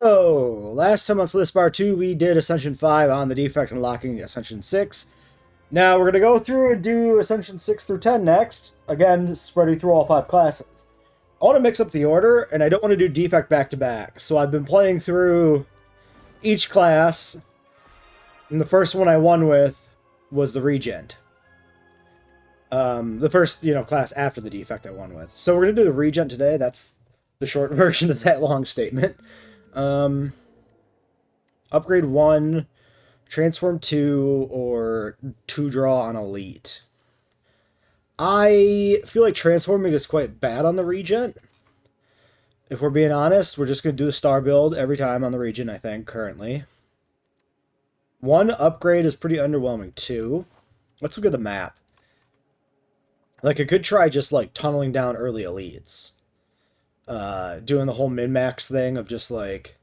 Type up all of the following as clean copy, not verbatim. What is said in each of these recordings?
Oh, last time on Spire 2, we did Ascension 5 on the defect, unlocking Ascension 6. Now we're going to go through and do Ascension 6 through 10 next. Again, spreading through all 5 classes. I want to mix up the order, and I don't want to do defect back to back. So I've been playing through each class, and the first one I won with was the Regent. The first, class after the defect I won with. So we're going to do the Regent today. That's the short version of that long statement. Upgrade 1, transform 2, or 2 draw on Elite. I feel like transforming is quite bad on the Regent. If we're being honest, we're just going to do the star build every time on the Regent, I think, currently. 1 upgrade is pretty underwhelming, too. Let's look at the map. Like, I could try just, like, tunneling down early Elites. Doing the whole min-max thing of just, like,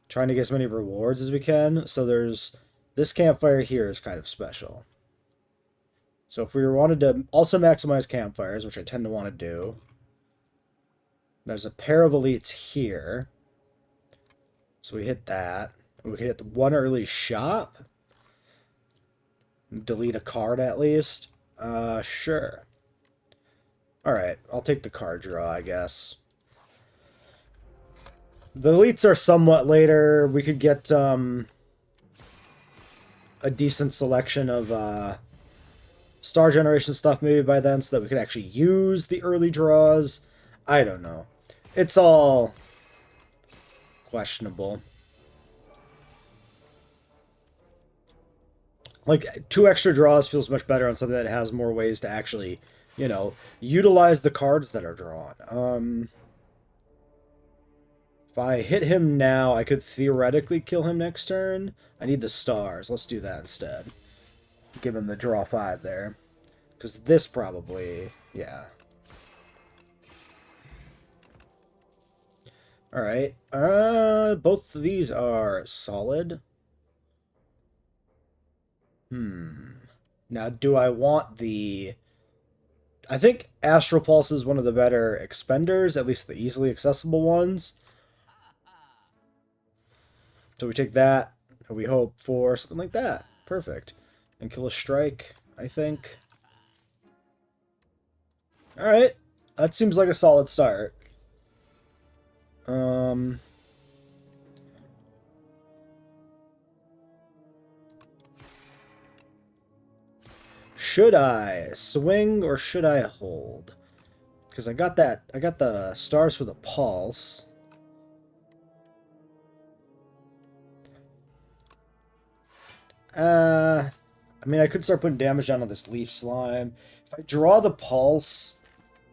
trying to get as many rewards as we can. So there's... This campfire here is kind of special. So if we wanted to also maximize campfires, which I tend to want to do, there's a pair of elites here. So we hit that. We can hit the 1 early shop. Delete a card at least. Sure. Alright, I'll take the card draw, I guess. The elites are somewhat later. We could get a decent selection of star generation stuff maybe by then so that we could actually use the early draws. I don't know. It's all questionable. Like, 2 extra draws feels much better on something that has more ways to actually, utilize the cards that are drawn. If I hit him now, I could theoretically kill him next turn. I need the stars. Let's do that instead. Give him the draw 5 there. Because this probably... Yeah. Alright. Both of these are solid. Now, do I want the... I think Astral Pulse is one of the better expenders, at least the easily accessible ones. So we take that, and we hope for something like that. Perfect. And kill a strike, I think. Alright. That seems like a solid start. Should I swing or should I hold? Because I got the stars for the pulse. I mean, I could start putting damage down on this leaf slime. If I draw the pulse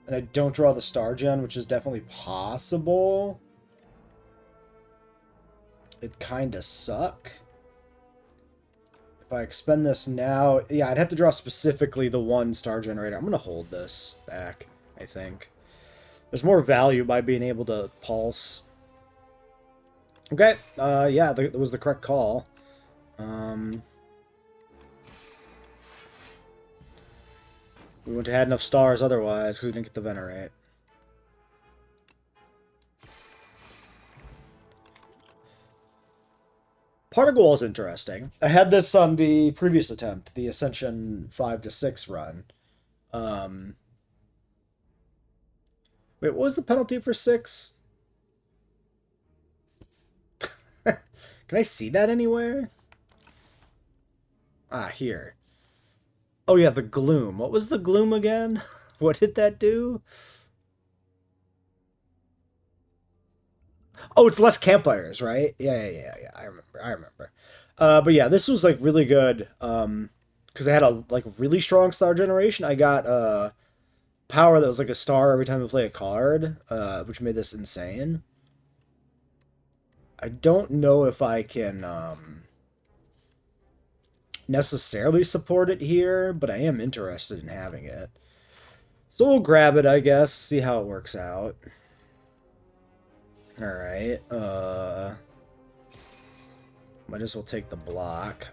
and I don't draw the star gen, which is definitely possible, it kind of suck. If I expend this now, yeah, I'd have to draw specifically the 1 star generator. I'm going to hold this back, I think. There's more value by being able to pulse. Okay, yeah, that was the correct call. We wouldn't have had enough stars otherwise, because we didn't get the Venerate. Particle is interesting. I had this on the previous attempt, the Ascension 5 to 6 run. Wait, what was the penalty for 6? Can I see that anywhere? Ah, here. Oh yeah, the gloom. What was the gloom again? What did that do? Oh, it's less campfires, right? Yeah. I remember. But yeah, this was like really good. Because I had a really strong star generation. I got power that was like a star every time I play a card, which made this insane. I don't know if I can necessarily support it here, but I am interested in having it. So we'll grab it, I guess, see how it works out. Alright, might as well take the block.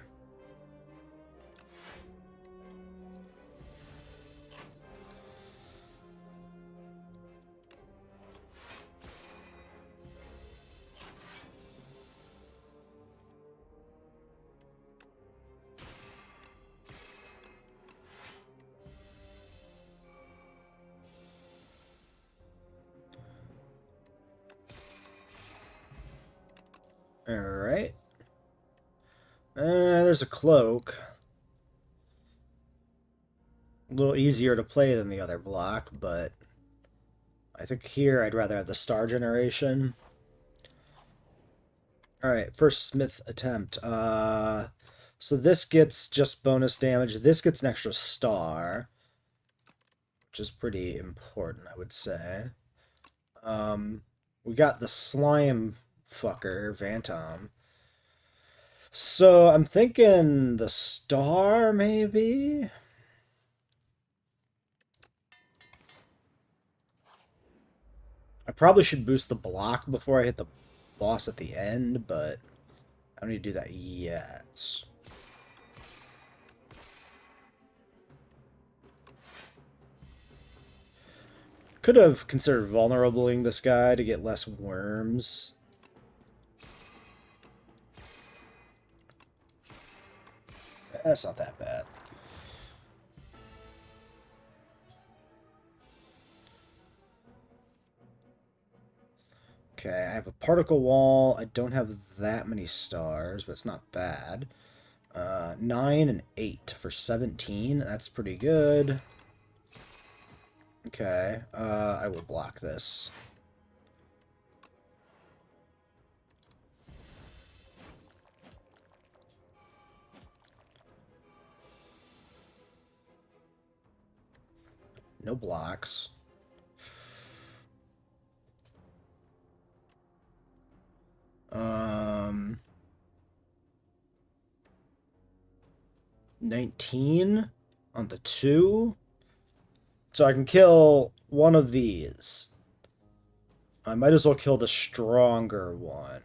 Alright. There's a cloak. A little easier to play than the other block, but I think here I'd rather have the star generation. Alright, first smith attempt. So this gets just bonus damage. This gets an extra star, which is pretty important, I would say. We got the slime fucker, Vantom. So I'm thinking the star, maybe? I probably should boost the block before I hit the boss at the end, but I don't need to do that yet. Could have considered vulnerabling this guy to get less worms. That's not that bad. Okay, I have a particle wall. I don't have that many stars, but it's not bad. 9 and 8 for 17. That's pretty good. Okay, I will block this. No blocks. 19 on the 2. So I can kill one of these. I might as well kill the stronger one.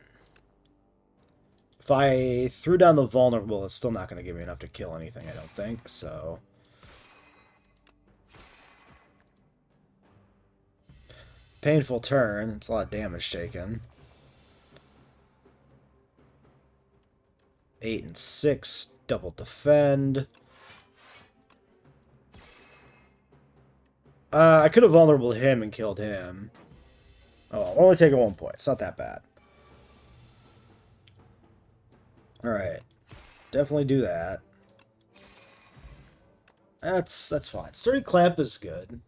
If I threw down the vulnerable, it's still not going to give me enough to kill anything, I don't think, so... Painful turn. It's a lot of damage taken. 8 and 6. Double defend. I could have vulnerable him and killed him. Oh, I'll only take 1 point. It's not that bad. Alright. Definitely do that. That's fine. Sturdy Clamp is good.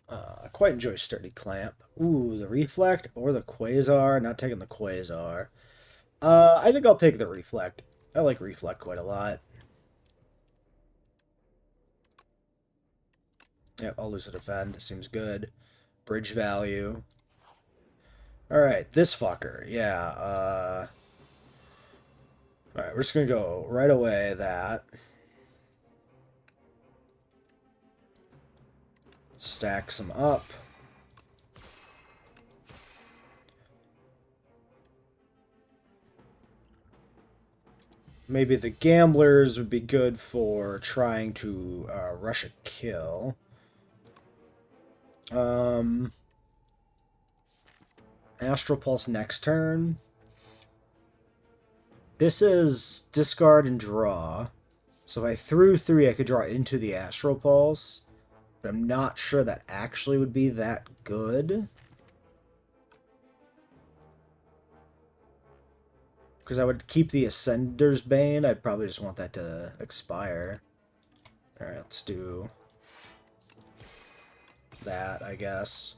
I quite enjoy Sturdy Clamp. Ooh, the Reflect or the Quasar. Not taking the Quasar. I think I'll take the Reflect. I like Reflect quite a lot. Yep, I'll lose a defend. It seems good. Bridge value. Alright, this fucker. Yeah, Alright, we're just gonna go right away that. Stack some up. Maybe the gamblers would be good for trying to rush a kill. Astral Pulse next turn. This is discard and draw. So if I threw 3, I could draw into the Astral Pulse. But I'm not sure that actually would be that good. Because I would keep the Ascender's Bane. I'd probably just want that to expire. Alright, let's do that, I guess.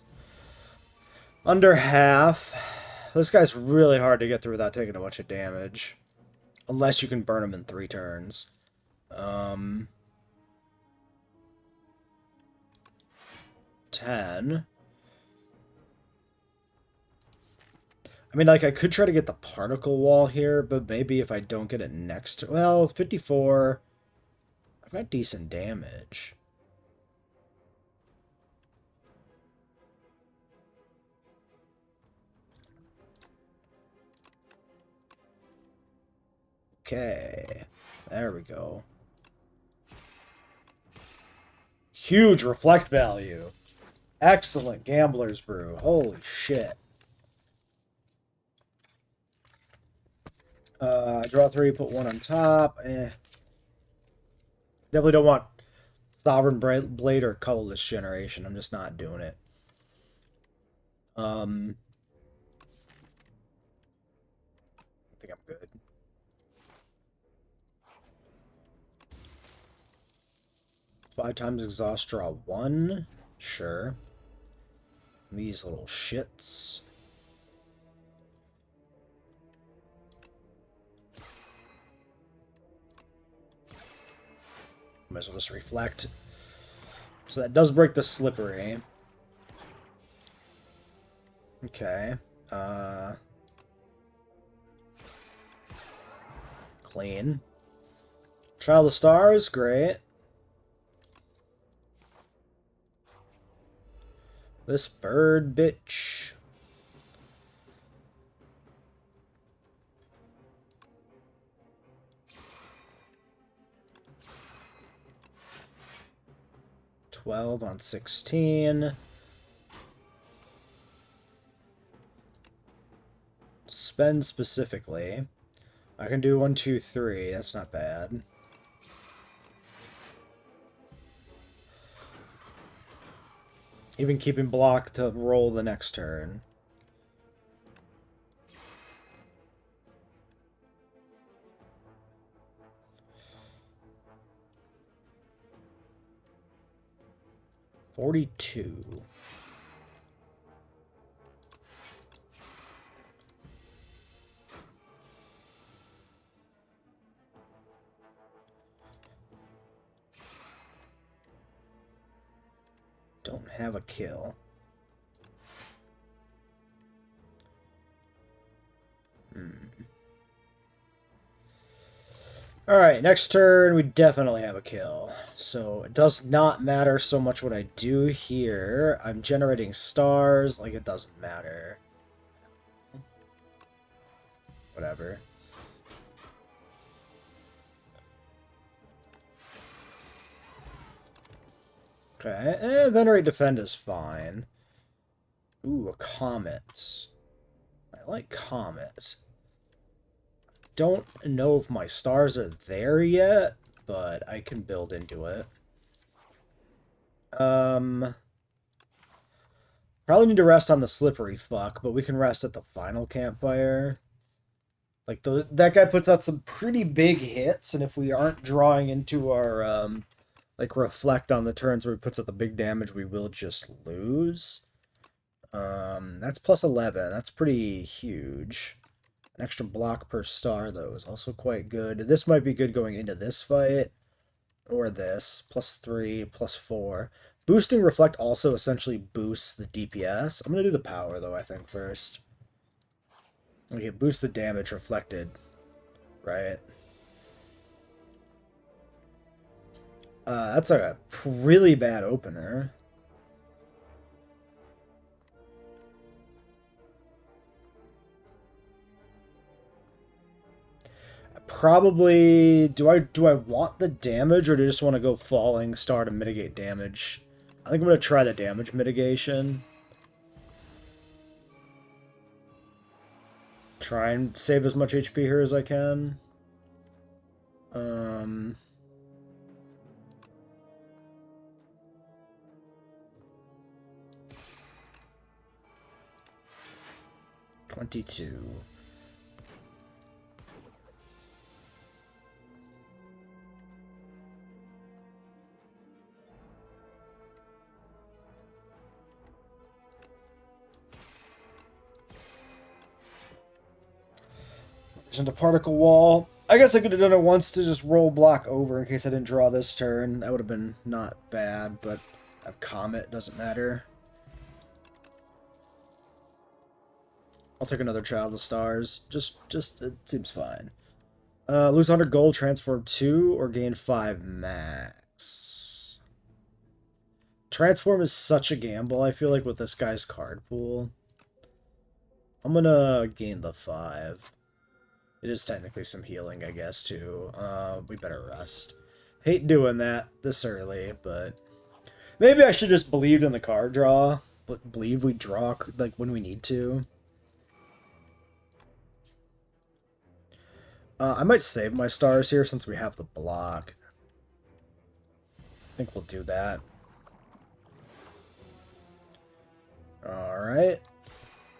Under half. This guy's really hard to get through without taking a bunch of damage. Unless you can burn him in 3 turns. 10. I mean, like, I could try to get the particle wall here, but maybe if I don't get it next... Well, 54... I've got decent damage. Okay. There we go. Huge reflect value. Excellent Gambler's Brew. Holy shit. Draw 3, put 1 on top. Definitely don't want Sovereign Blade or Colorless Generation. I'm just not doing it. I'm good. Five times exhaust, draw one. Sure. These little shits. Might as well just reflect. So that does break the slippery. Okay. Clean. Trial of the Stars, great. This bird bitch. $12 on 16. Spend specifically. I can do 1, 2, 3. That's not bad. Even keeping block to roll the next turn. $42. Don't have a kill. Alright, next turn we definitely have a kill. So it does not matter so much what I do here. I'm generating stars, like it doesn't matter. Whatever. Okay, Venerate Defend is fine. Ooh, a Comet. I like Comet. Don't know if my stars are there yet, but I can build into it. Probably need to rest on the slippery fuck, but we can rest at the final campfire. Like, that guy puts out some pretty big hits, and if we aren't drawing into our, like, reflect on the turns where he puts out the big damage, we will just lose. That's plus 11. That's pretty huge. An extra block per star, though, is also quite good. This might be good going into this fight. Or this. Plus 3, plus 4. Boosting Reflect also essentially boosts the DPS. I'm going to do the power, though, I think, first. Okay, boost the damage reflected. Right. That's a really bad opener. Probably, do I want the damage, or do I just want to go Falling Star to mitigate damage? I think I'm going to try the damage mitigation. Try and save as much HP here as I can. 22. Into particle wall. I guess I could have done it once to just roll block over in case I didn't draw this turn. That would have been not bad, but a comet doesn't matter. I'll take another Child of the Stars. Just it seems fine. Lose 100 gold, transform 2, or gain 5 max. Transform is such a gamble, I feel like, with this guy's card pool. I'm gonna gain the 5. It is technically some healing, I guess, too. We better rest. Hate doing that this early, but... Maybe I should just believed in the card draw. But believe we draw, like, when we need to. I might save my stars here since we have the block. I think we'll do that. Alright.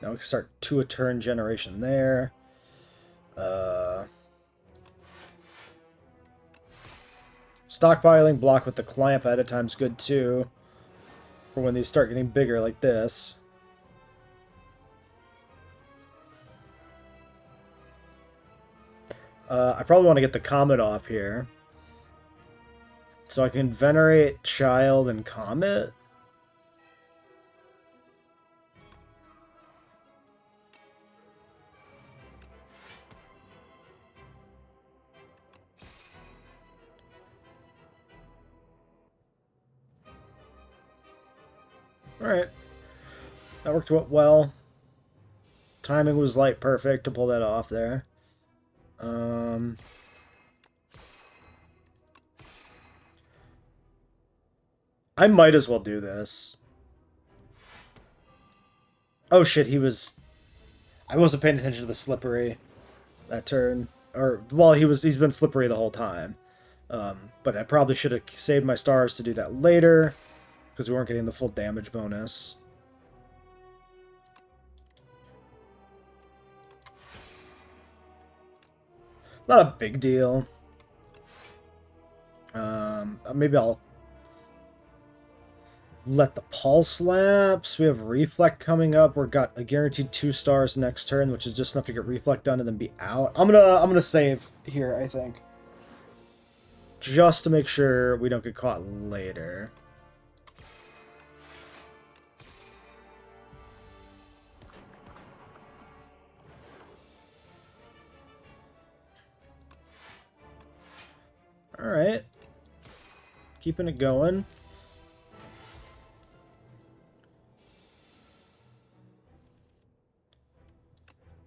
Now we can start 2 a turn generation there. Stockpiling block with the clamp ahead of time is good too. For when these start getting bigger like this. I probably want to get the Comet off here. So I can Venerate, Child, and Comet. Alright. That worked well. Timing was like perfect to pull that off there. I might as well do this. Oh shit, I wasn't paying attention to the slippery that turn. Well, he's been slippery the whole time. But I probably should have saved my stars to do that later, because we weren't getting the full damage bonus. Not a big deal. Maybe I'll let the pulse lapse. We have reflect coming up. We've got a guaranteed 2 stars next turn, which is just enough to get reflect done and then be out. I'm gonna save here, I think, just to make sure we don't get caught later. Alright. Keeping it going.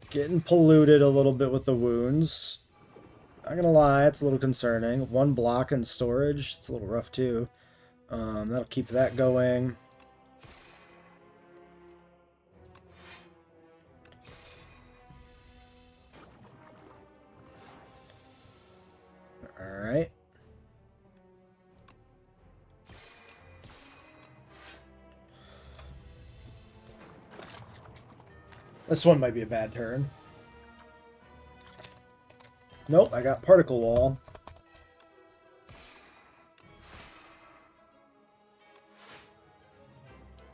Getting polluted a little bit with the wounds. Not gonna lie, it's a little concerning. 1 block in storage. It's a little rough too. That'll keep that going. Alright. This one might be a bad turn. Nope, I got Particle Wall.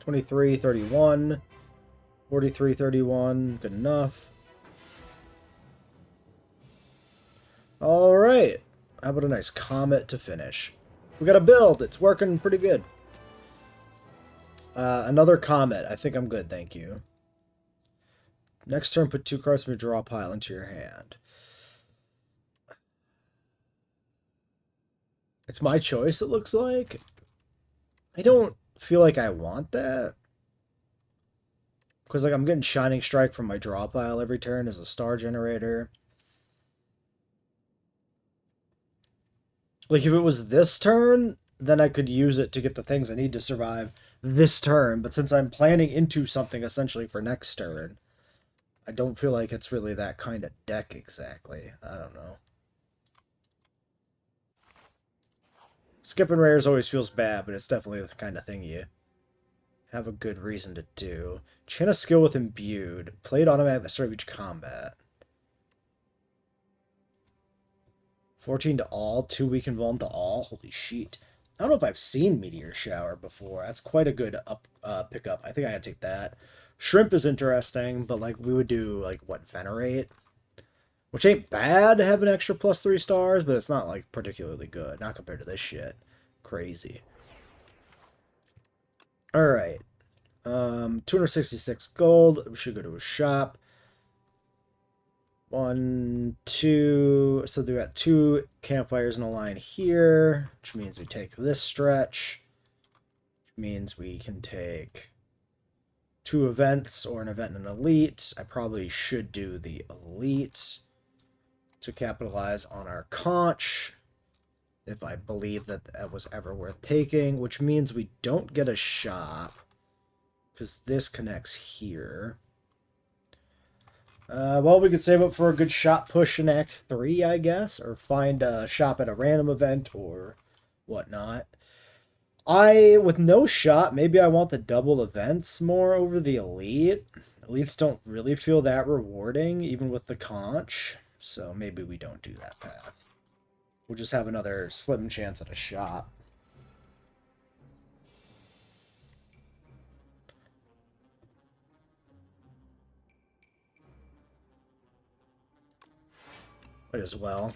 $23, $31, $43, $31. Good enough. Alright. How about a nice Comet to finish? We got a build. It's working pretty good. Another Comet. I think I'm good, thank you. Next turn, put 2 cards from your draw pile into your hand. It's my choice, it looks like. I don't feel like I want that. Because, like, I'm getting Shining Strike from my draw pile every turn as a star generator. Like, if it was this turn, then I could use it to get the things I need to survive this turn. But since I'm planning into something essentially for next turn, I don't feel like it's really that kind of deck exactly. I don't know. Skipping rares always feels bad, but it's definitely the kind of thing you have a good reason to do. Chant a skill with Imbued. Played automatic at the start of each combat. 14 to all. 2 weaken vuln to all. Holy shit. I don't know if I've seen Meteor Shower before. That's quite a good pickup. I think I gotta take that. Shrimp is interesting, but like we would do like what, Venerate? Which ain't bad to have an extra plus 3 stars, but it's not like particularly good. Not compared to this shit. Crazy. Alright. 266 gold. We should go to a shop. 1, 2. So we got 2 campfires in a line here, which means we take this stretch. Which means we can take 2 events or an event and an elite. I probably should do the elite to capitalize on our conch, if I believe that that was ever worth taking, which means we don't get a shop, because this connects here. Well, we could save up for a good shop push in Act 3, I guess, or find a shop at a random event or whatnot. With no shop, maybe I want the double events more over the elite. Elites don't really feel that rewarding, even with the conch. So maybe we don't do that path. We'll just have another slim chance at a shot. Might as well.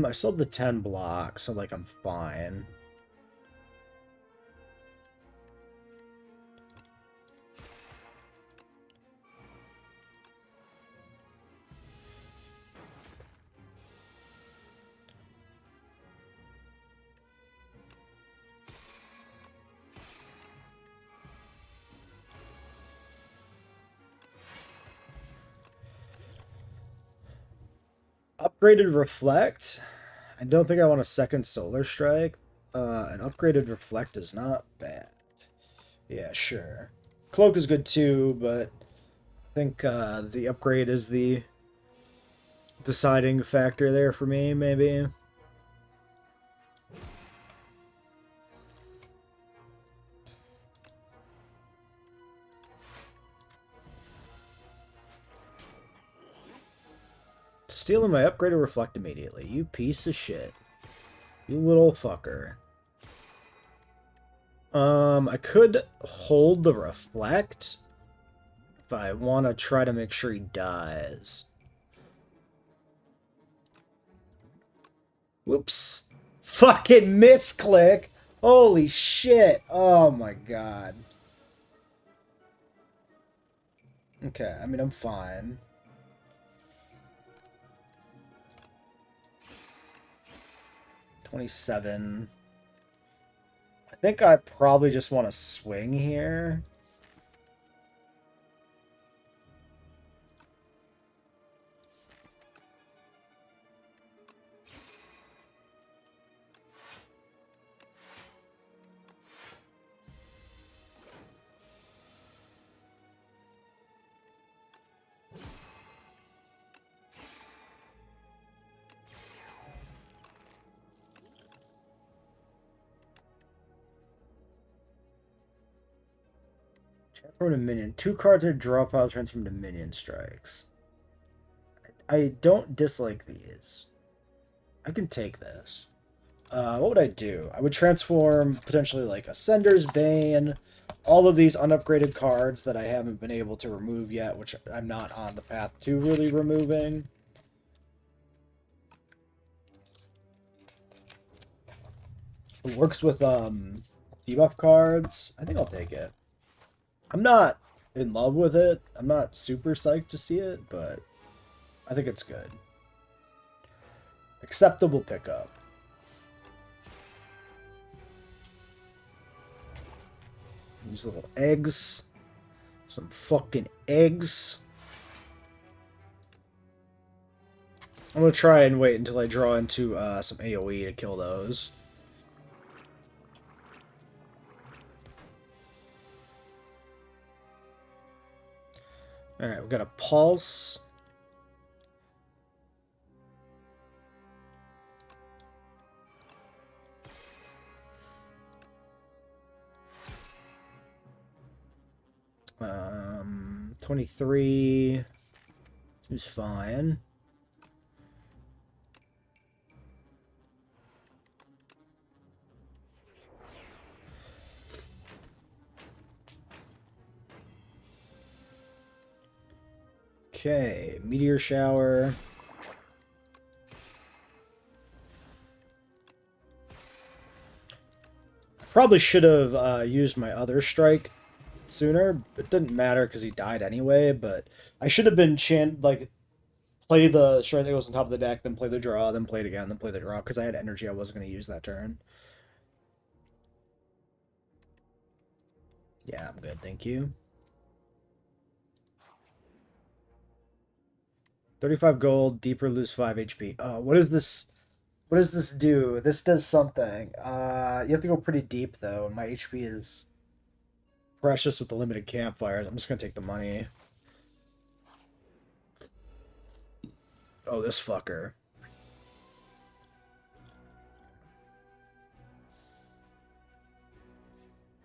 I still have the 10 blocks, so like I'm fine. Upgraded Reflect. I don't think I want a second Solar Strike. An upgraded Reflect is not bad. Yeah, sure. Cloak is good too, but I think the upgrade is the deciding factor there for me, maybe. Stealing my upgraded Reflect immediately. You piece of shit. You little fucker. I could hold the Reflect if I want to try to make sure he dies. Whoops. Fucking misclick. Holy shit. Oh my god. Okay, I mean, I'm fine. $27. I think I probably just want to swing here. Transform to minion. 2 cards in a draw pile transform to minion strikes. I don't dislike these. I can take this. What would I do? I would transform potentially like Ascender's Bane, all of these unupgraded cards that I haven't been able to remove yet, which I'm not on the path to really removing. It works with debuff cards. I think I'll take it. I'm not in love with it. I'm not super psyched to see it, but I think it's good. Acceptable pickup. These little eggs. Some fucking eggs. I'm going to try and wait until I draw into some AoE to kill those. Alright, we've got a Pulse. Um, 23 seems fine. Okay, Meteor Shower. Probably should have used my other strike sooner. It didn't matter because he died anyway, but I should have been play the strike that goes on top of the deck, then play the draw, then play it again, then play the draw, because I had energy I wasn't going to use that turn. Yeah, I'm good, thank you. 35 gold, deeper, lose 5 HP. Oh, what is this? What does this do? This does something. You have to go pretty deep, though. My HP is precious with the limited campfires. I'm just going to take the money. Oh, this fucker.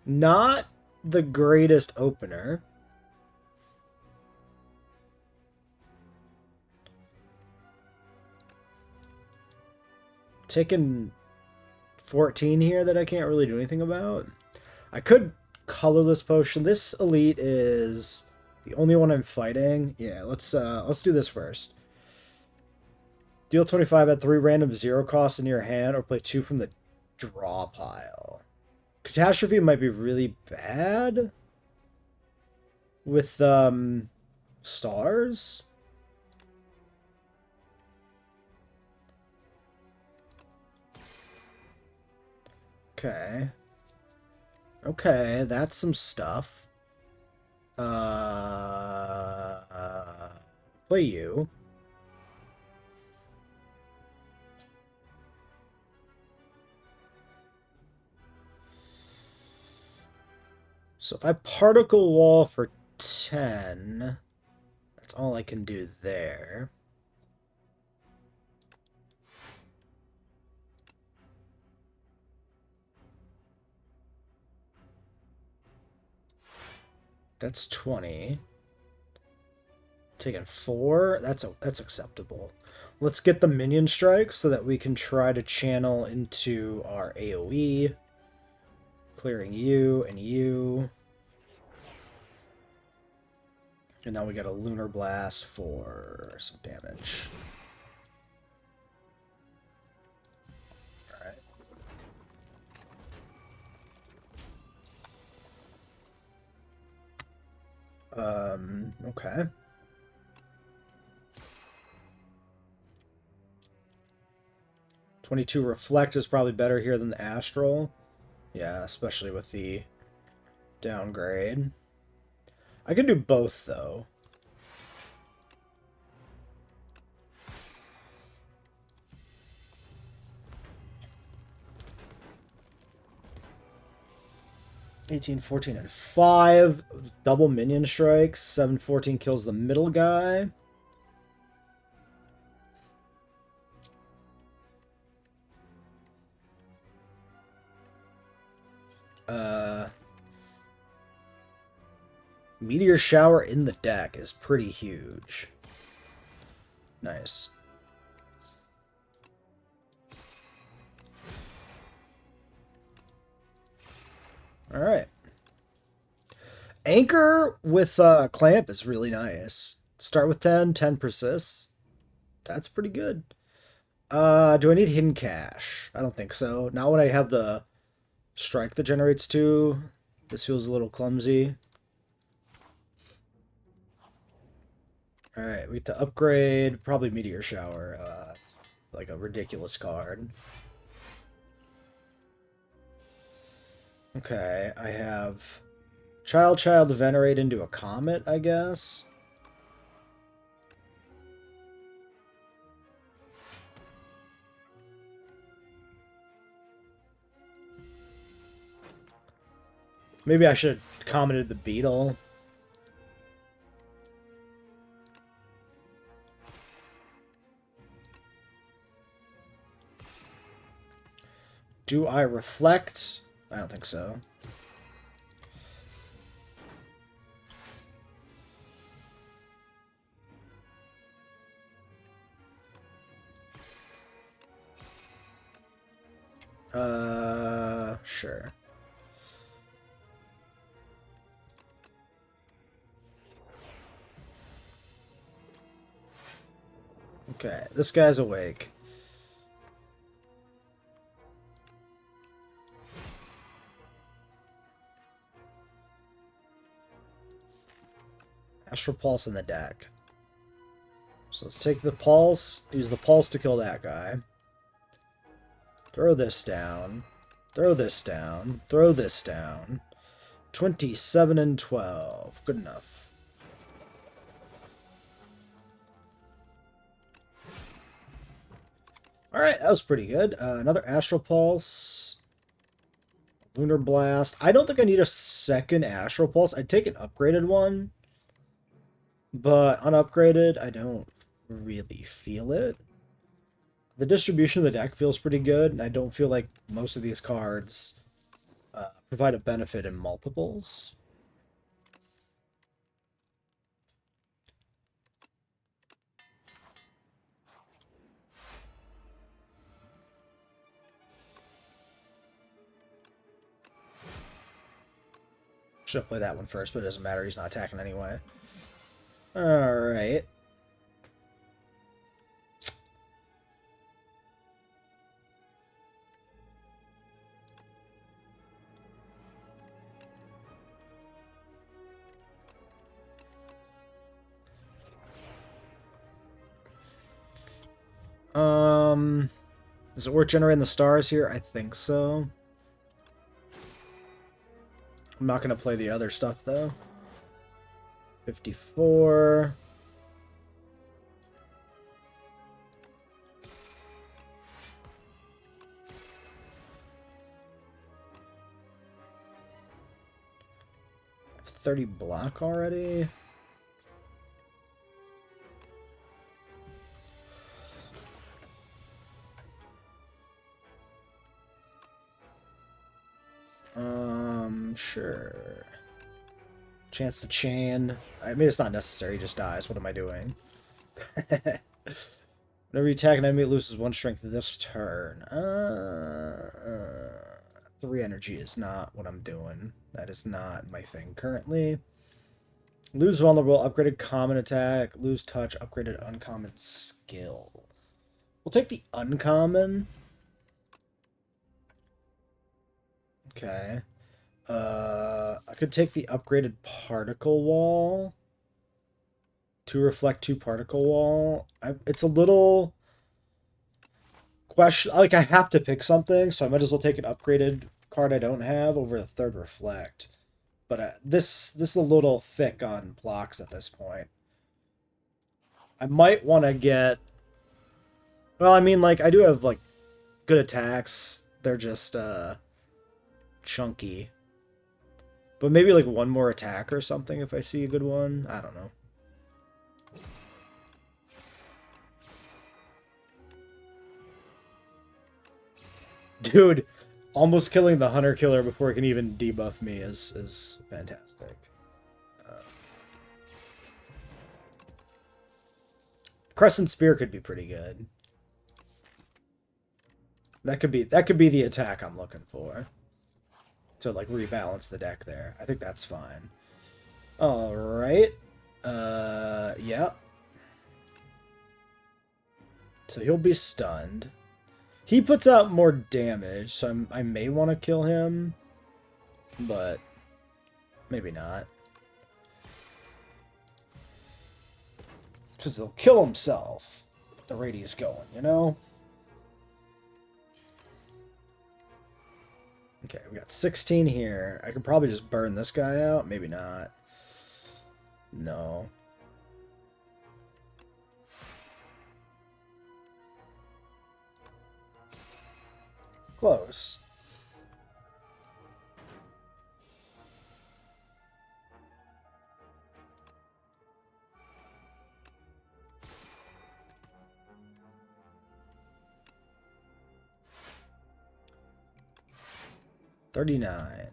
Not the greatest opener. Taking 14 here that I can't really do anything about. I could colorless potion. This elite is the only one I'm fighting. Yeah, let's do this first. Deal 25 at 3 random 0 costs in your hand, or play 2 from the draw pile. Catastrophe might be really bad with stars. Okay. Okay, that's some stuff. Play you. So if I particle wall for 10, that's all I can do there. That's 20. Taking 4. That's acceptable. Let's get the minion strikes so that we can try to channel into our AoE. Clearing you and you. And now we got a Lunar Blast for some damage. Alright. Okay. "22 Reflect is probably better here than the Astral. Yeah, especially with the downgrade. I could do both, though. "18, 14, and 5. Double minion strikes. 7, 14 kills the middle guy. Meteor Shower in the deck is pretty huge. Nice. Alright. Anchor with Clamp is really nice. Start with 10, 10 persists. That's pretty good. Do I need Hidden Cache? I don't think so. Not when I have the strike that generates 2. This feels a little clumsy. Alright, we get to upgrade. Probably Meteor Shower. It's like a ridiculous card. Okay, I have Child Venerate into a Comet, I guess. Maybe I should have commented the Beetle. Do I reflect? I don't think so. Sure. Okay, this guy's awake. Astral Pulse in the deck. So let's take the Pulse, use the Pulse to kill that guy. Throw this down. Throw this down. Throw this down. 27 and 12. Good enough. Alright, that was pretty good. Another Astral Pulse. Lunar Blast. I don't think I need a second Astral Pulse. I'd take an upgraded one. But unupgraded, I don't really feel it. The distribution of the deck feels pretty good, and I don't feel like most of these cards provide a benefit in multiples. Should have played that one first, but it doesn't matter. He's not attacking anyway. Alright. Is it worth generating the stars here? I think so. I'm not going to play the other stuff, though. 54. I have 30 block already. Sure. Chance to chain. I mean, it's not necessary. He just dies. What am I doing? Whenever you attack an enemy, it loses 1 strength this turn. 3 energy is not what I'm doing. That is not my thing currently. Lose vulnerable, upgraded common attack. Lose touch, upgraded uncommon skill. We'll take the uncommon. Okay. I could take the upgraded particle wall. 2 reflect 2 particle wall. It's a little question. Like, I have to pick something, so I might as well take an upgraded card I don't have over a 3rd reflect. But this is a little thick on blocks at this point. I might want to get. Well, I mean, like, I do have like good attacks. They're just chunky. But maybe like 1 more attack or something if I see a good one. I don't know. Dude, almost killing the Hunter Killer before it can even debuff me is fantastic. Crescent Spear could be pretty good. That could be the attack I'm looking for. To like rebalance the deck there. I think that's fine. Alright. Yeah. So he'll be stunned. He puts out more damage, so I may want to kill him. But maybe not. Because he'll kill himself at the rate he's going, you know? Okay, we got 16 here. I could probably just burn this guy out. Maybe not. No. Close. $39.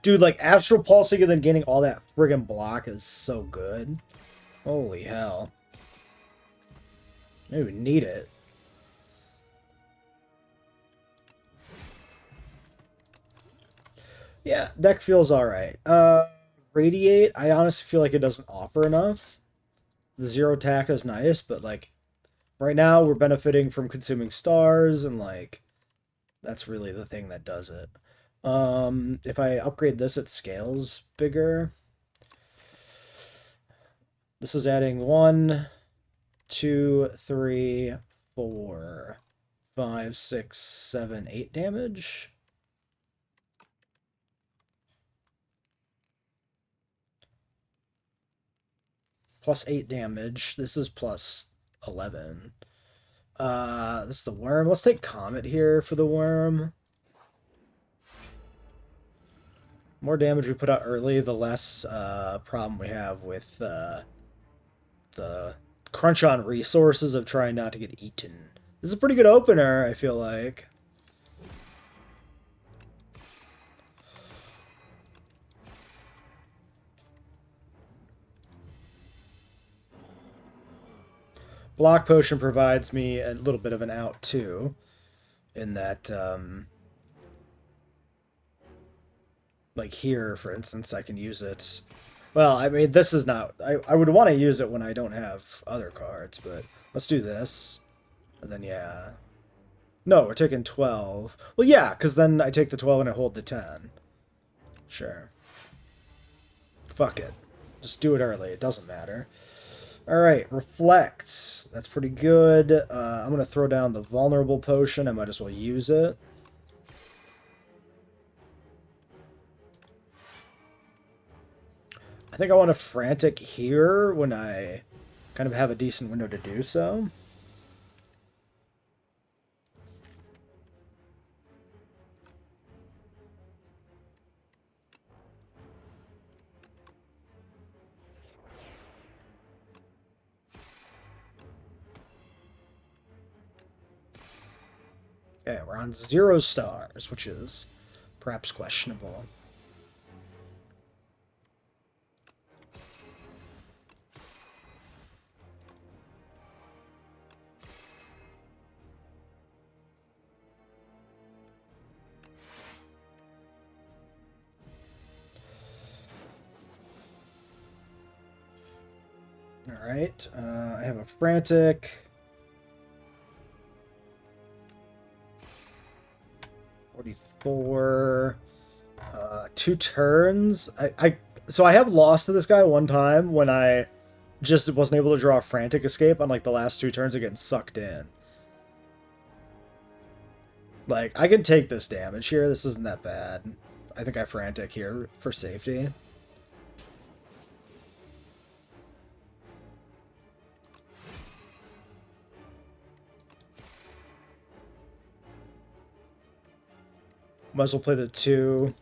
Dude, like, Astral Pulsing and then gaining all that friggin' block is so good. Holy hell. I don't even need it. Yeah, deck feels alright. Radiate, I honestly feel like it doesn't offer enough. The 0 attack is nice, but, like, right now we're benefiting from consuming stars, and, like, that's really the thing that does it. If I upgrade this, it scales bigger. This is adding 1, 2, 3, 4, 5, 6, 7, 8 damage. Plus 8 damage. This is plus 11. This is the worm. Let's take Comet here for the worm. More damage we put out early, the less problem we have with the crunch on resources of trying not to get eaten. This is a pretty good opener, I feel like. Block Potion provides me a little bit of an out, too. In that, like here, for instance, I can use it. Well, I mean, this is not... I would want to use it when I don't have other cards, but let's do this. And then, yeah. No, we're taking 12. Well, yeah, because then I take the 12 and I hold the 10. Sure. Fuck it. Just do it early. It doesn't matter. Alright, Reflect. That's pretty good. I'm going to throw down the Vulnerable Potion. I might as well use it. I think I want a Frantic here when I kind of have a decent window to do so. Okay, we're on 0 stars, which is perhaps questionable. Alright, I have a Frantic. 44. 2 turns. So I have lost to this guy one time when I just wasn't able to draw a Frantic Escape on like the last 2 turns of getting sucked in. Like, I can take this damage here. This isn't that bad. I think I Frantic here for safety. Might as well play the 2.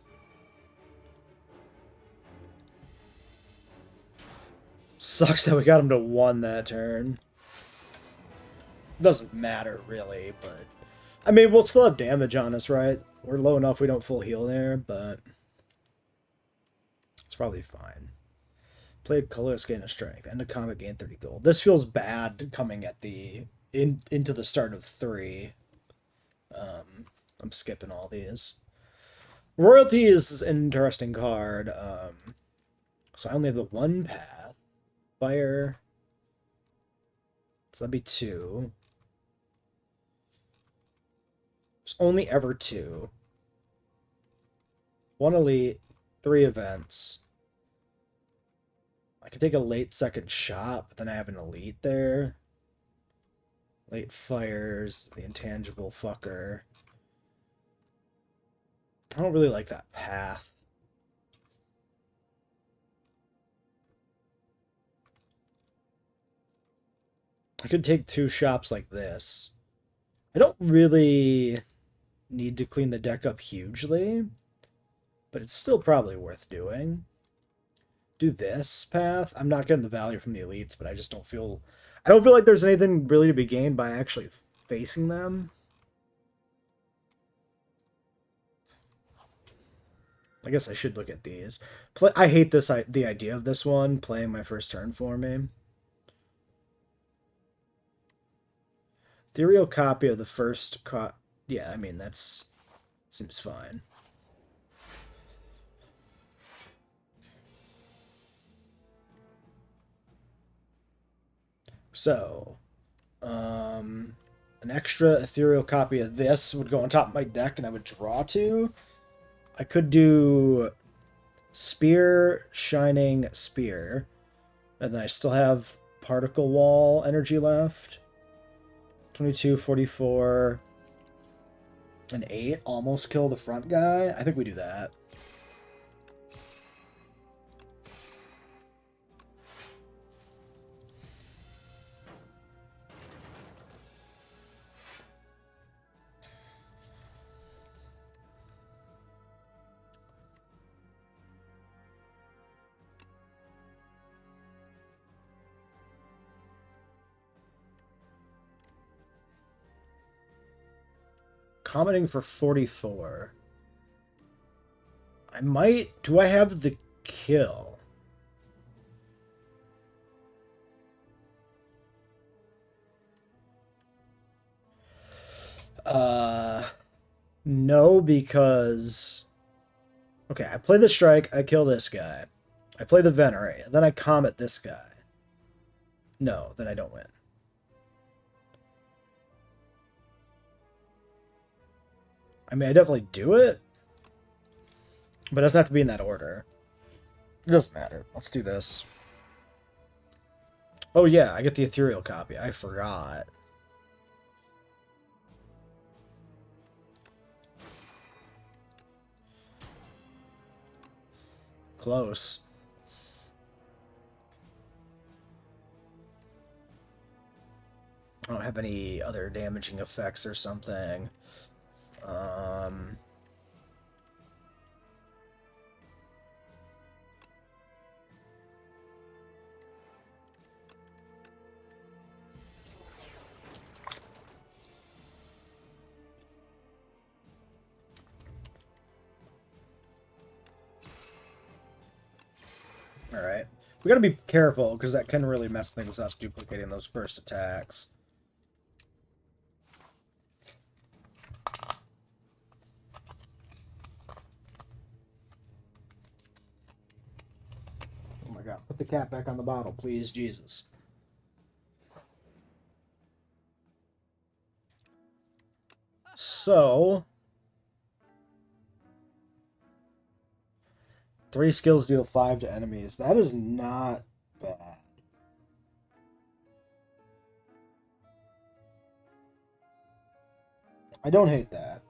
Sucks that we got him to 1 that turn. Doesn't matter, really, but... I mean, we'll still have damage on us, right? We're low enough we don't full heal there, but... it's probably fine. Play colorless, gain a strength. End of combat, gain 30 gold. This feels bad coming at the... into the start of 3. I'm skipping all these. Royalty is an interesting card. So I only have the 1 path. Spire. So that'd be 2. There's only ever 2. 1 elite, 3 events. I could take a late second shot, but then I have an elite there. Late fires, the intangible fucker. I don't really like that path. I could take 2 shops like this. I don't really need to clean the deck up hugely, but it's still probably worth doing. Do this path. I'm not getting the value from the elites, but I just don't feel... I don't feel like there's anything really to be gained by actually facing them. I guess I should look at these. I hate the idea of this one playing my first turn for me. Ethereal copy of the first yeah, I mean, that's... seems fine. So, an extra ethereal copy of this would go on top of my deck and I would draw 2. I could do Spear, Shining, Spear. And then I still have Particle Wall energy left. 22, 44. An 8 almost kill the front guy. I think we do that. Commenting for 44. I might... Do I have the kill? No, because... Okay, I play the strike, I kill this guy. I play the venerate, then I comet this guy. No, then I don't win. I mean, I definitely do it, but it doesn't have to be in that order. It doesn't matter. Let's do this. Oh yeah, I get the ethereal copy. I forgot. Close. I don't have any other damaging effects or something. Alright. We gotta be careful, because that can really mess things up, duplicating those first attacks. Oh my god, put the cap back on the bottle, please, Jesus. So... 3 skills deal 5 to enemies. That is not bad. I don't hate that.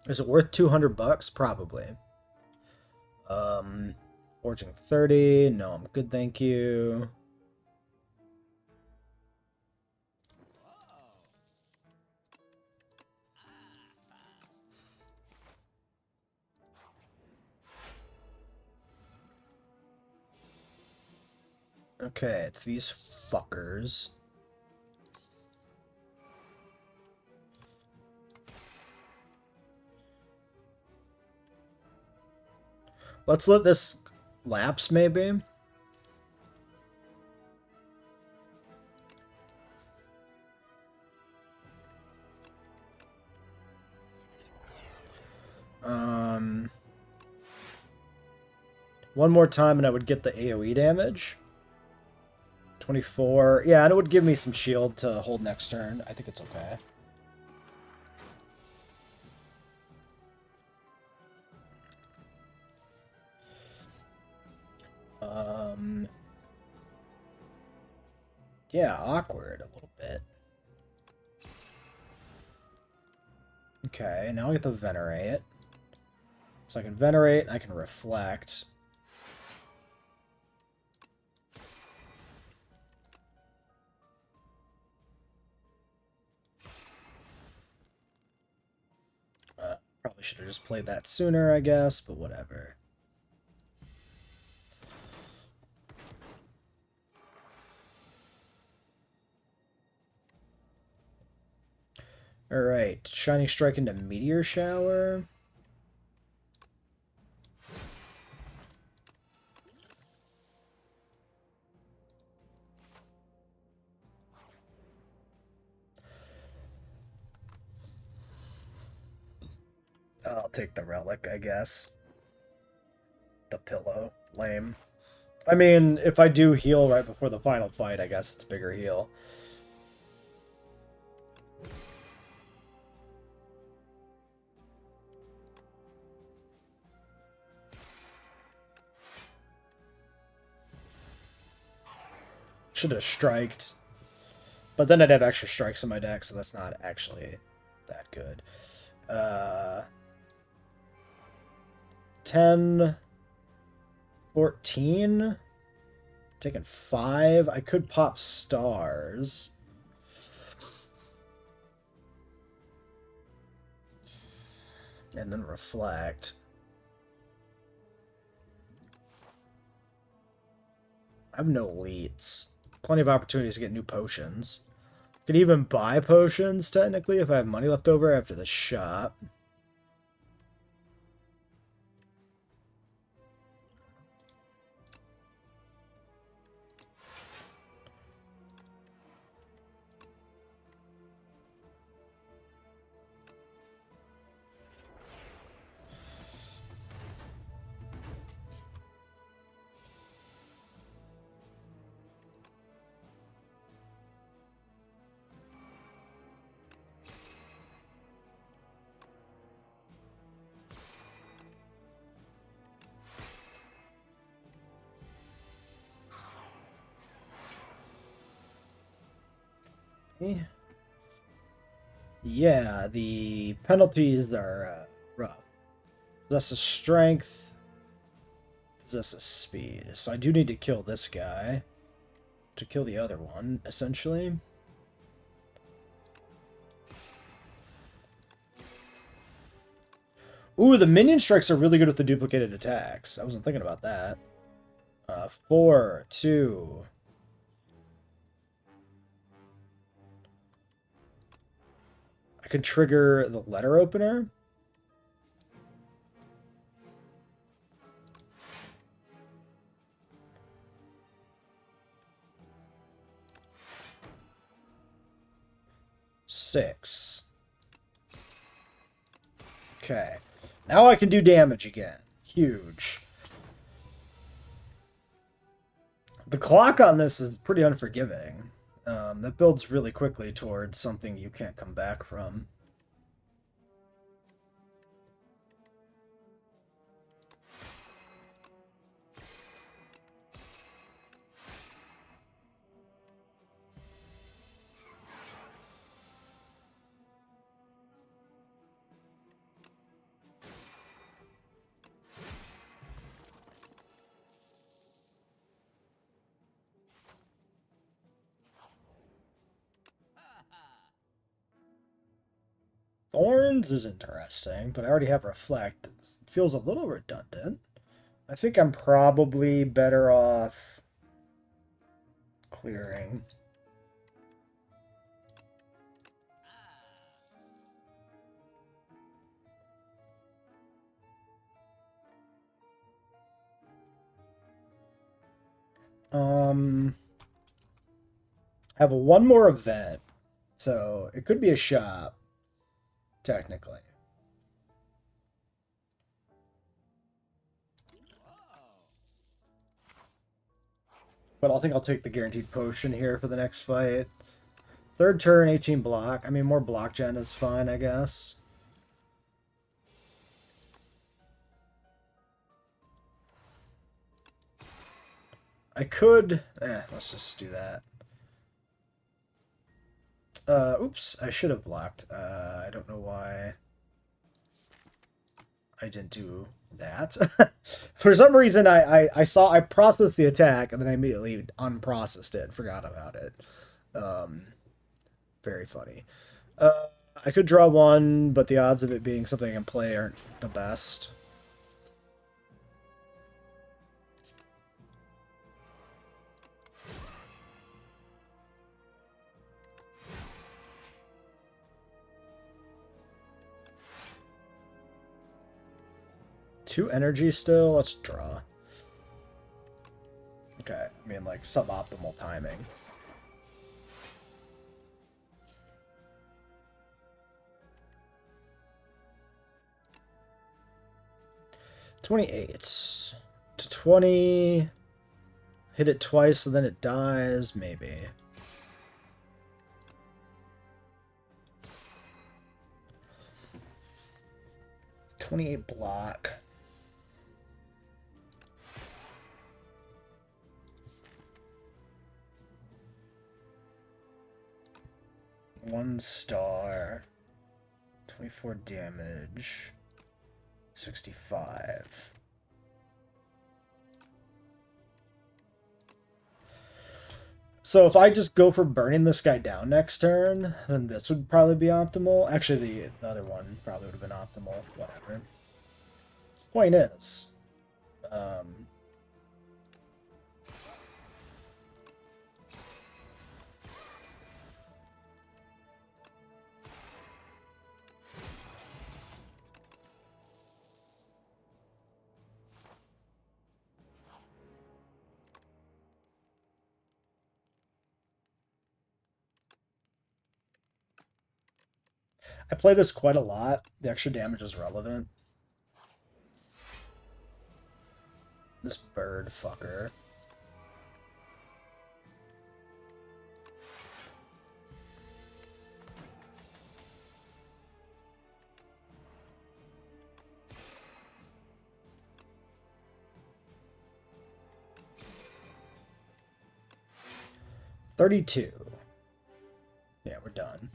Is it worth 200 bucks? Probably. Forging 30. No, I'm good, thank you. Okay, it's these fuckers. Let's let this lapse, maybe? One more time and I would get the AoE damage. 24. Yeah, and it would give me some shield to hold next turn. I think it's okay. Yeah, awkward a little bit. Okay, now I get the venerate. So I can venerate, I can reflect. Probably should have just played that sooner, I guess, but whatever. Alright, Shining Strike into Meteor Shower. I'll take the relic, I guess. The pillow. Lame. I mean, if I do heal right before the final fight, I guess it's bigger heal. Should have striked. But then I'd have extra strikes in my deck, so that's not actually that good. 10, 14. Taking 5. I could pop stars. And then reflect. I have no elites. Plenty of opportunities to get new potions. Could even buy potions, technically, if I have money left over after the shop. Yeah, the penalties are rough. Possess a strength, possess a speed. So I do need to kill this guy to kill the other one, essentially. Ooh, the minion strikes are really good with the duplicated attacks. I wasn't thinking about that. 4, 2. I can trigger the letter opener. Six. Okay. Now I can do damage again. Huge. The clock on this is pretty unforgiving. That builds really quickly towards something you can't come back from. Thorns is interesting, but I already have Reflect. It feels a little redundant. I think I'm probably better off clearing. Have one more event, so it could be a shop, technically. But I think I'll take the guaranteed potion here for the next fight. Third turn, 18 block. I mean, more block gen is fine, I guess. I could... let's just do that. Oops, I should have blocked. I don't know why I didn't do that. For some reason, I processed the attack, and then I immediately unprocessed it and forgot about it. Very funny. I could draw one, but the odds of it being something I can play aren't the best. Two energy still? Let's draw. Okay, I mean, like, suboptimal timing. $28 to 20. Hit it twice and then it dies, maybe. $28 block. One star. 24 damage. 65. So if I just go for burning this guy down next turn, then this would probably be optimal. Actually, the other one probably would have been optimal. Whatever. Point is, I play this quite a lot. The extra damage is relevant. This bird fucker. $32. Yeah, we're done.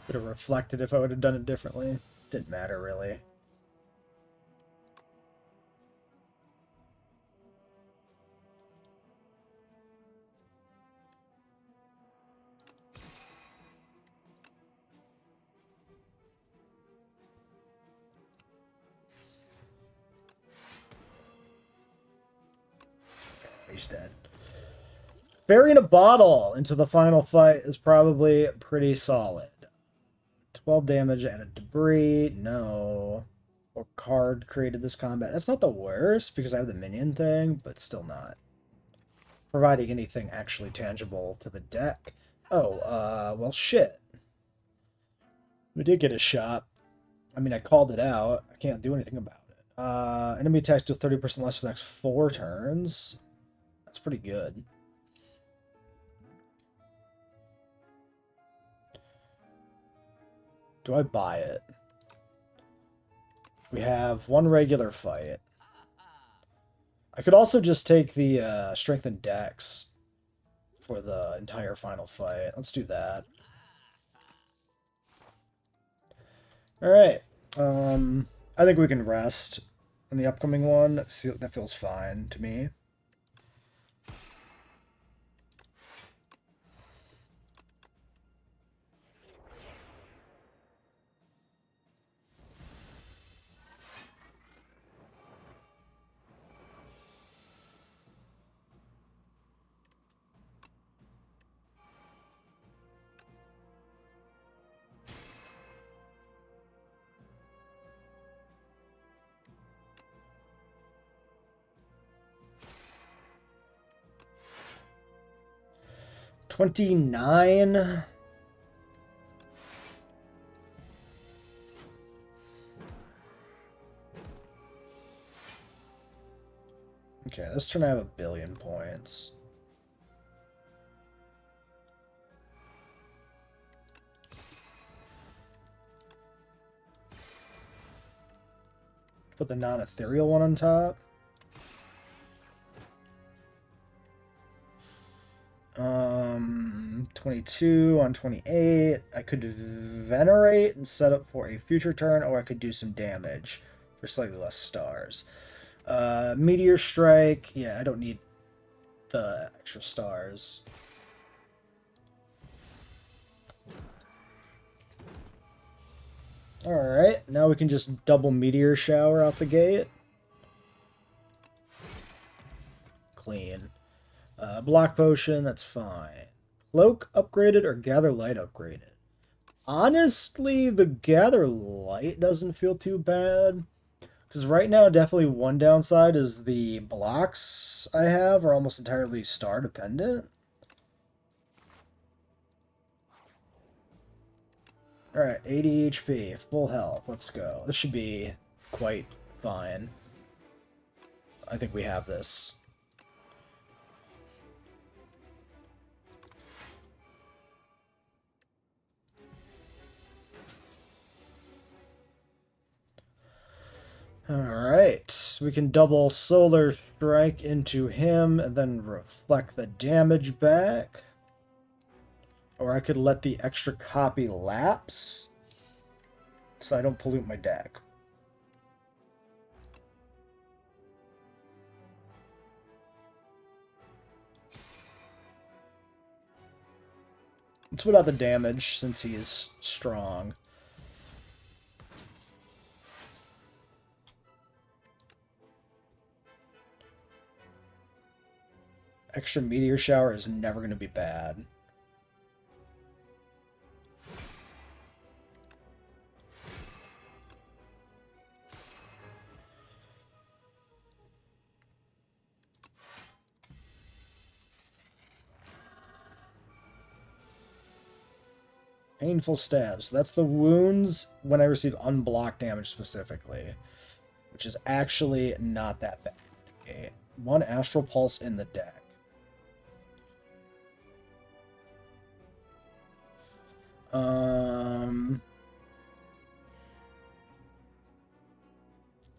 Would have reflected if I would have done it differently. Didn't matter, really. He's dead. Burying a bottle into the final fight is probably pretty solid. 12 damage and a debris. No. Or card created this combat. That's not the worst because I have the minion thing, but still not. Providing anything actually tangible to the deck. Oh, well, shit. We did get a shot. I mean, I called it out. I can't do anything about it. Enemy attacks do 30% less for the next 4 turns. That's pretty good. Do I buy it? We have 1 regular fight. I could also just take the strengthened dex for the entire final fight. Let's do that. Alright. I think we can rest in the upcoming one. That feels fine to me. $29. Okay, this turn I have 1 billion points. Put the non-ethereal one on top. 22 on 28. I could venerate and set up for a future turn, or I could do some damage for slightly less stars. Meteor strike. Yeah, I don't need the extra stars. Alright, now we can just double meteor shower out the gate. Clean. Block potion, that's fine. Cloak upgraded or gather light upgraded? Honestly, the gather light doesn't feel too bad. Because right now, definitely one downside is the blocks I have are almost entirely star dependent. Alright, 80 HP, full health. Let's go. This should be quite fine. I think we have this. Alright, we can double Solar Strike into him and then reflect the damage back. Or I could let the extra copy lapse so I don't pollute my deck. Let's put out the damage since he's strong. Extra Meteor Shower is never going to be bad. Painful Stabs. That's the wounds when I receive unblocked damage specifically, which is actually not that bad. Okay. One Astral Pulse in the deck.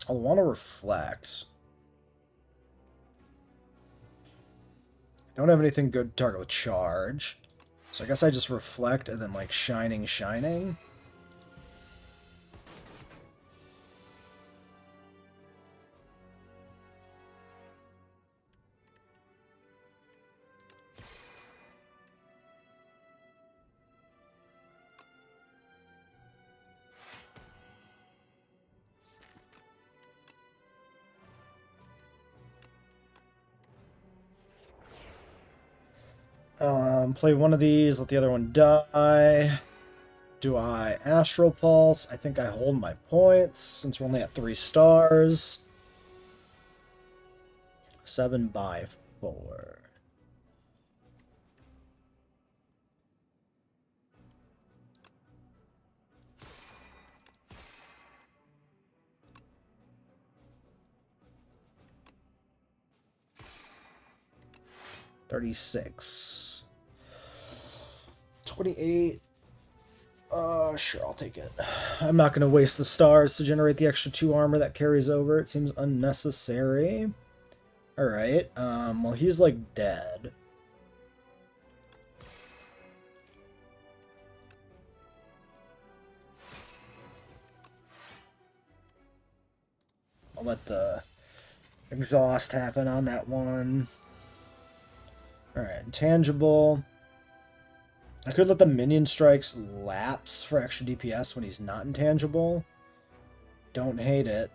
I'll want to reflect. I don't have anything good to target with charge. So I guess I just reflect and then like shining. Play one of these, let the other one die. Do I Astral Pulse? I think I hold my points since we're only at 3 stars. 7 by 4. $36. 28. Sure, I'll take it. I'm not going to waste the stars to generate the extra 2 armor that carries over. It seems unnecessary. Alright, well, he's, like, dead. I'll let the exhaust happen on that one. Alright, intangible. I could let the minion strikes lapse for extra DPS when he's not intangible. Don't hate it.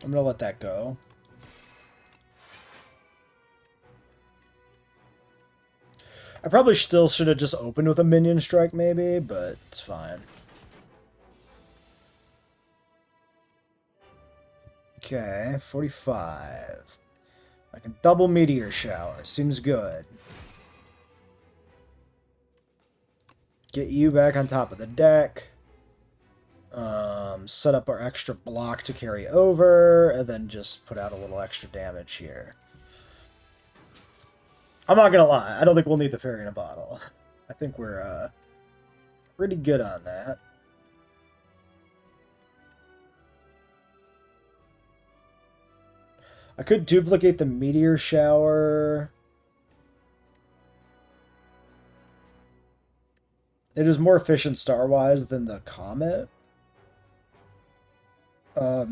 I'm gonna let that go. I probably still should have just opened with a minion strike maybe, but it's fine. Okay, 45. I can double Meteor Shower. Seems good. Get you back on top of the deck. Set up our extra block to carry over, and then just put out a little extra damage here. I'm not gonna lie, I don't think we'll need the Fairy in a Bottle. I think we're pretty good on that. I could duplicate the Meteor Shower. It is more efficient star-wise than the Comet.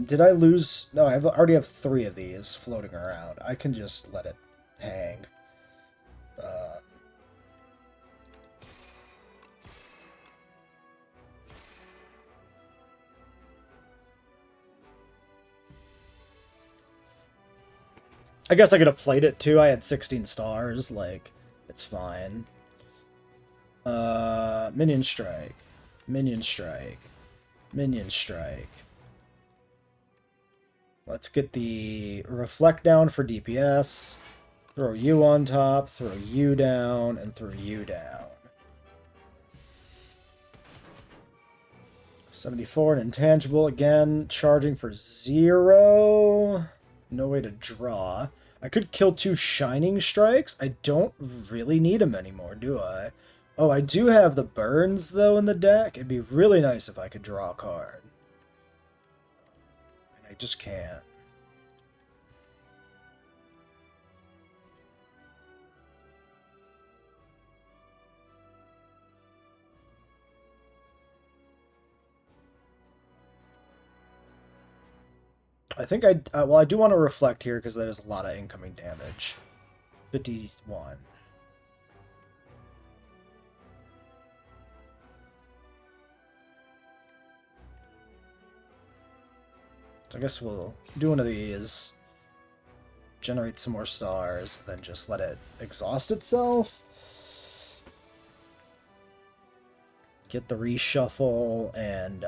Did I lose? No, I already have 3 of these floating around. I can just let it hang. I guess I could have played it too. I had 16 stars. Like, It's fine. Minion strike. Minion strike. Minion strike. Let's get the reflect down for DPS. Throw you on top, throw you down, and throw you down. 74, an intangible again, charging for 0. No way to draw. I could kill 2 Shining Strikes. I don't really need them anymore, do I? Oh, I do have the burns, though, in the deck. It'd be really nice if I could draw a card. And I just can't. I think well, I do want to reflect here because that is a lot of incoming damage. 51. So I guess we'll do one of these. Generate some more stars, then just let it exhaust itself. Get the reshuffle and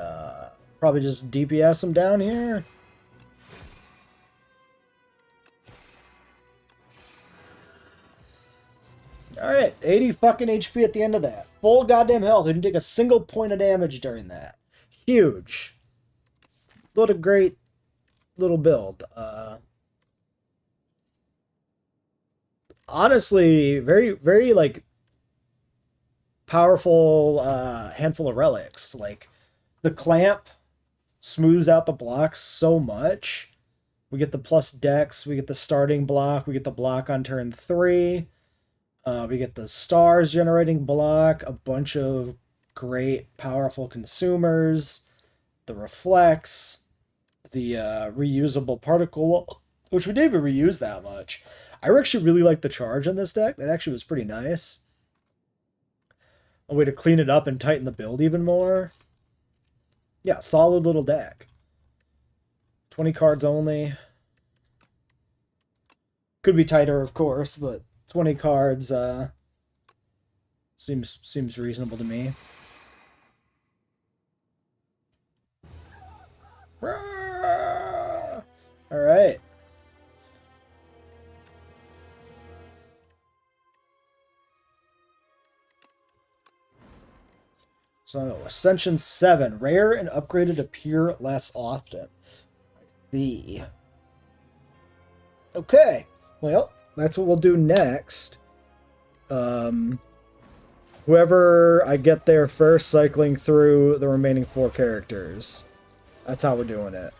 probably just DPS them down here. Alright, 80 fucking HP at the end of that. Full goddamn health. I didn't take a single point of damage during that. Huge. What a great little build. Honestly, very, very, like, powerful handful of relics. Like, the clamp smooths out the blocks so much. We get the plus dex, we get the starting block, we get the block on turn 3. We get the stars generating block, a bunch of great, powerful consumers, the reflects, the reusable particle, which we didn't even reuse that much. I actually really like the charge on this deck. That actually was pretty nice. A way to clean it up and tighten the build even more. Yeah, solid little deck. 20 cards only. Could be tighter, of course, but 20 cards seems reasonable to me. All right. So, Ascension 7. Rare and upgraded appear less often. I see. Okay. Well, that's what we'll do next. Whoever I get there first, cycling through the remaining 4 characters. That's how we're doing it.